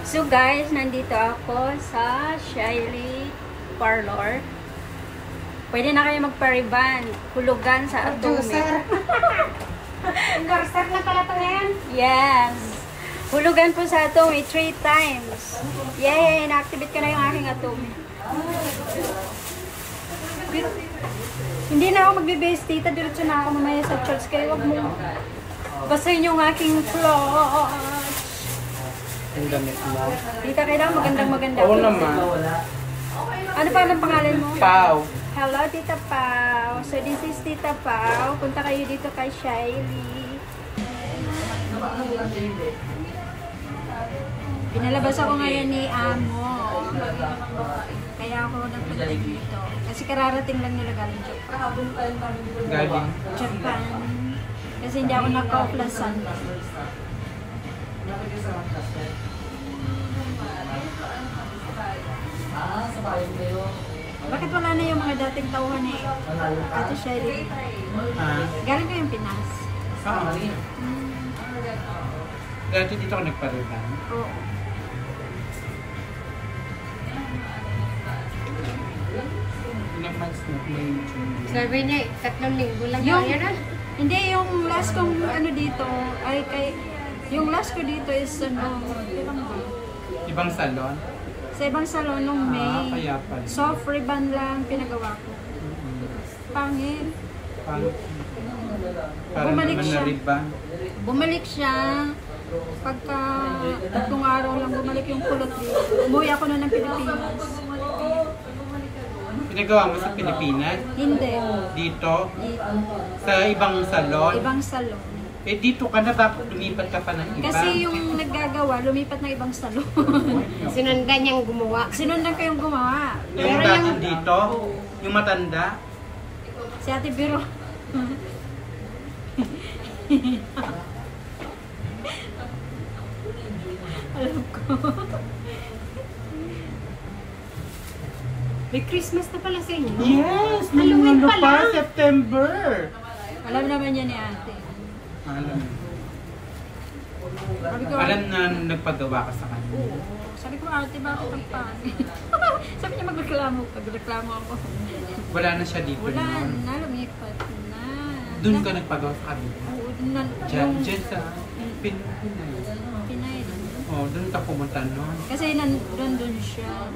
So guys, nandito ako sa Shyly Parlor. Pwede na kayo magpa-riban. Hulugan sa Atomic. Endorser na pala ito ngayon? Yes. Hulugan po sa Atomic 3 times. Yay! Na-activate ko na yung aking Atomic. Hindi na ako magbe-base, tita. Diretso na ako mamaya sa church. Kaya wag mo basahin yung aking clutch. Ang damit mo. Tita, kailangan magandang-maganda. Oo naman. Ano pa ang pangalan mo? Pau. Hello, Tita Pau. So, this is Tita Pau. Punta kayo dito kay Shyly. Pinalabas ako ngayon ni Amo. Kaya ako nagpunta dito. Kasi kararating lang nila galing Japan. Galing. Japan. Kasi hindi ako naka-offline Sunday. Bakit wala na yung mga dating tauhan ni Ate Shyly? Galing ko yung Pinas. Dati dito ako nagpariban. Oo. Ilang months na may June. Sabi niya, 3 linggo lang Yung- yan. Hindi, yung last kong ano dito, ay kay... Yung last ko dito is ano, ilang ba? Ibang salon? Sa ibang salon nung May. Kaya pala. Soft ribbon lang pinagawa ko. Pangit. Para Bumalik naman siya. na riban. Bumalik siya. Pagka 3 araw lang bumalik yung kulot dito. Umuwi ako na ng Pilipinas. Pinagawa mo sa Pilipinas? Hindi. Dito? Dito. Sa ibang salon? Ibang salon. Eh dito ka na, bakit lumipat ka pa ng iba? Kasi yung naggagawa, lumipat ng ibang salon. Sinundan niyang gumawa. Sinundan ko yung gumawa. Yung Pero dati yung dito? Yung matanda? si Ate Biro. Alam ko. May Christmas na pala sa inyo. Yes! Halloween Ano pala. pa? September! Alam naman niya ni Ate. Alam. Sabi ko, Alam na nagpagawa ka sa kanya. oo. Sabi ko, Ate, bakit ang pangit? Sabi niya magreklamo. Pagreklamo ako. Wala na siya dito Wala noon. na, lumipat na. Doon ka nagpagawa sa kanila. Oo, na, Diyan, yung dyan sa Pinay. Pinay. Oh, doon ka pumunta noon. Kasi nandun siya.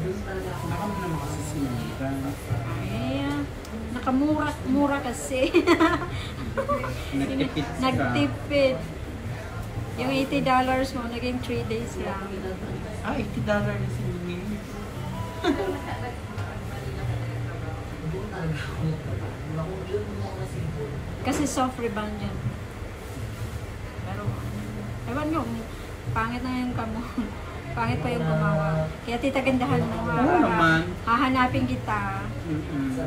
Baka mo naman kasi sinigan. Ay, nakamura kasi. Nagtipid ka. Nagtipid. Yung $80 mo, naging 3 days lang. Ah, $80 na sinigin. Kasi soft rebound yan. Pero, ewan nyo, pangit na yung kamo. Pangit pa yung gumawa. Kaya titagandahan mo. Oo naman. Hahanapin kita.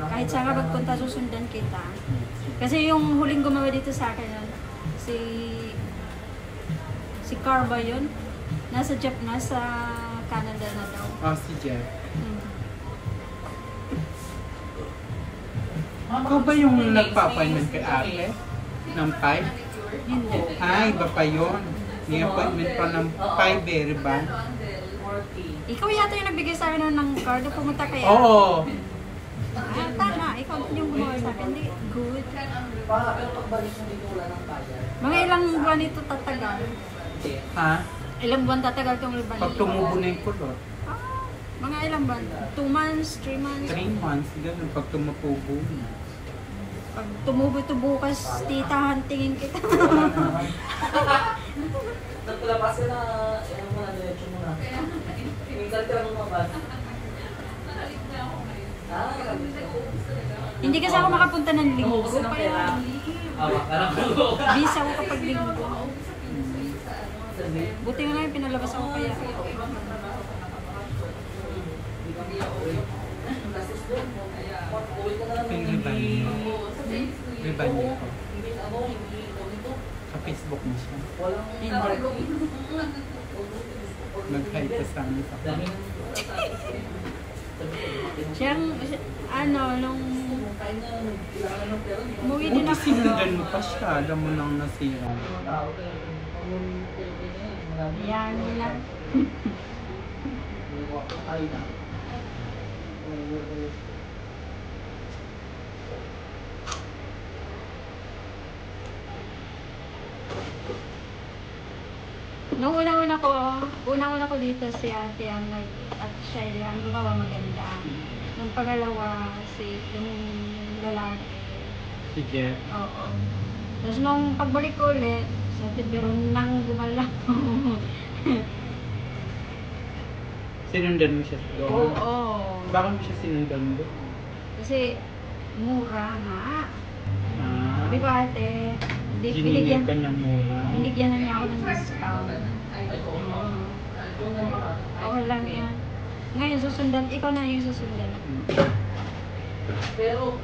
Kahit saan ka magpunta, susundan kita. Kasi yung huling gumawa dito sa akin, yun, si Carba yun. Nasa Canada na daw. Oh, si Jeff. Hmm. Ikaw ba yung nagpa-appointment kay ate? Ng 5? Hindi. Ah, iba pa yun. May appointment pa ng 5 eh, ba? Ikaw yata yung nagbigay sa akin ng card na pumunta kaya. Oo. Ah, tama. Ikaw yung gumawa sa akin. Hindi. Good. Mga ilang buwan ito tatagal? Ha? Ilang buwan tatagal itong ribbon? Pag tumubo na yung kulot. Ah, mga ilang buwan? 2 months? 3 months? 3 months, gano'n. Pag tumutubo na. Pag tumubo ito bukas, tita, hantingin kita. Nagpalapas ka na, yung mga diretso mo na. Minsan ka lang lumabas. Hindi kasi ako makapunta ng linggo. Kaya visa ko kapag linggo. Buti nga lang yung pinalabas ako kaya. Yung riban niyo. Riban niyo ko. Sa Facebook mo siya. Nag-hi ka sa amin sa Siyang, ano, nung umuwi din Buti ako. sinundan mo pa siya, alam mo nang nasira. Yan nila. Nung unang-una ko dito si ate ang at siya ang gumawa maganda. Nung pangalawa yung lalaki. Si Jeff. Oo. Tapos nung pagbalik ko ulit, sa tibiron nang gumalaw. Sinundan mo siya doon? Oo. Bakit mo siya sinundan doon? Kasi mura nga. Ah, Sabi ko ate, Ginigil ka niya mura. binigyan na niya ako ng discount. Okay lang yan. Ngayon susundan, ikaw na yung susundan. Pero,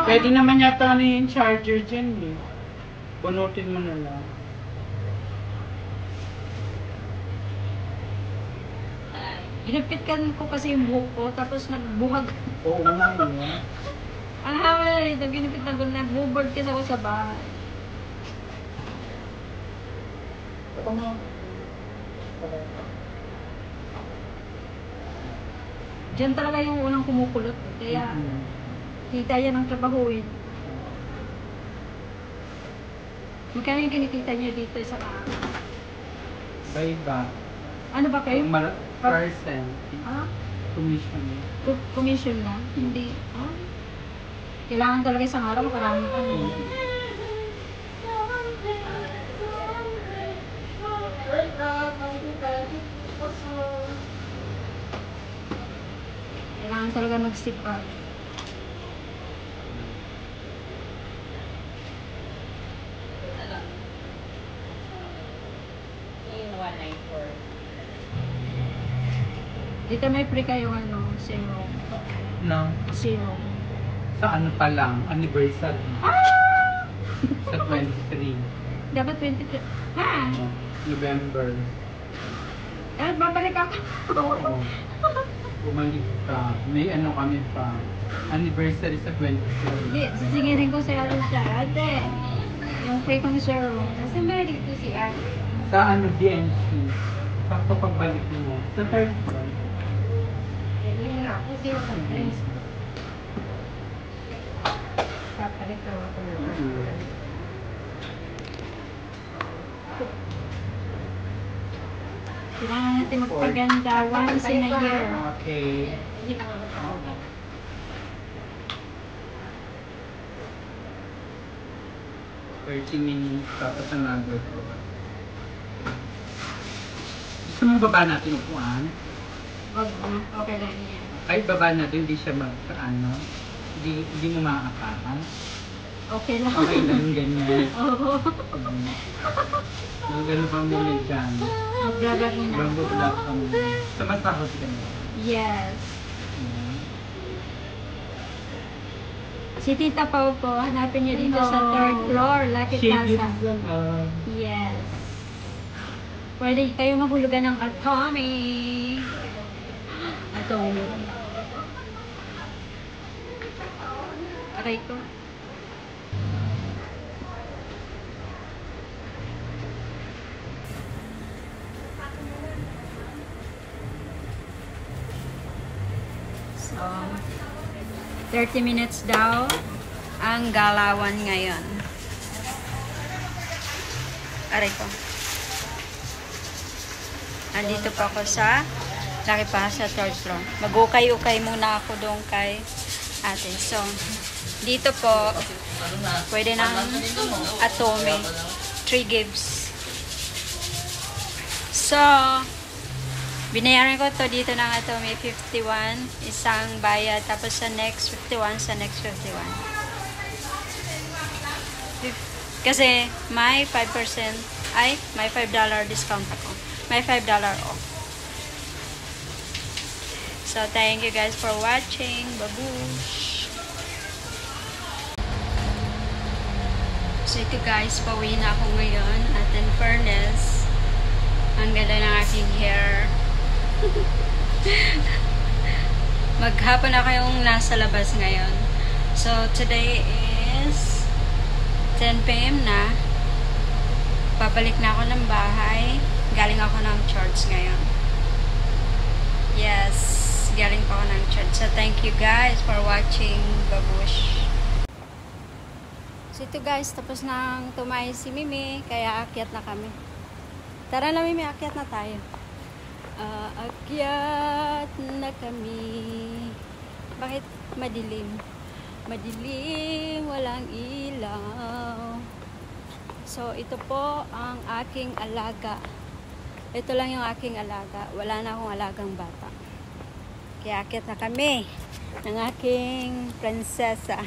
Pwede naman yata na yung charger dyan eh. Bunutin mo na lang. Ginupitkan ko kasi yung buhok ko, tapos nagbuhag. Oo nga yun. Ang haba na rito, ginupitan ko, nag-board kasi ako sa bahay. Ito mo. Diyan talaga yung unang kumukulot. Kaya, kita yan ang trabahuin. Magkano yung kinikita niyo dito sa Iba-iba. ano ba kayo? Percent. Ah? Commission. Commission lang? Hindi. Ah? Kailangan talaga isang araw, makarami ka. Kailangan talaga mag-sipag. Dito may free kayo zero. No. Zero. Sa ano pa lang, anniversary. Sa 23. Dapat 23. Ha? November. Babalik ako. Oo. Bumalik ka. May ano kami pa. Anniversary sa 23. Hindi, sisingirin ko sa siya. Ate, yung free kong zero. Kasi meron dito si Ate. Sa ano, DNC. Sakto pagbalik mo. Sa third floor. Yun nga ako, sino sa friends. Papalit lang ako ng Kailangan natin magpaganda once in a year. Okay. Hindi lang ako tao. Oh. 30 minutes tapos ang agad ko. Gusto mo baba natin upuan? Wag mo, okay lang yan. Ay, baba natin, hindi siya ano. Hindi mo maaapakan. Okay lang. Okay lang ganyan. Oo. Ganun pa muna dyan. Mag-vlog muna. Bago-vlog ka muna. Sa matahot ka na. Yes. Si Tita Pau po, hanapin niyo dito sa third floor, Lucky Shade Plaza. lang. Yes. Pwede kayo mahulugan ng Atomy. Atomy. Aray ko. So, 30 minutes daw ang galawan ngayon. Aray ko. Andito pa ako sa Lucky Plaza sa third floor. Mag-ukay-ukay muna ako doon kay ate. So, dito po, pwede ng Atomy. 3 gives. So, binayaran ko to dito ng Atomy 51. Isang bayad. Tapos sa next 51, sa next 51. Kasi may 5%, may $5 discount ako. May $5 off. So, thank you guys for watching. Babush! So, ito guys, pauwi na ako ngayon. At in fairness, ang ganda ng aking hair. Maghapon na kayong nasa labas ngayon. So, today is 10 PM na. Pabalik na ako ng bahay. Galing ako ng church ngayon. Yes, galing pa ako ng church. So, thank you guys for watching Babush. So, ito guys, tapos nang tumayo si Mimi, kaya akyat na kami. Tara na Mimi, akyat na tayo. Akyat na kami. Bakit madilim? Madilim, walang ilaw. So, ito po ang aking alaga. Ito lang yung aking alaga. Wala na akong alagang bata. Kaya akit na kami ng aking prinsesa.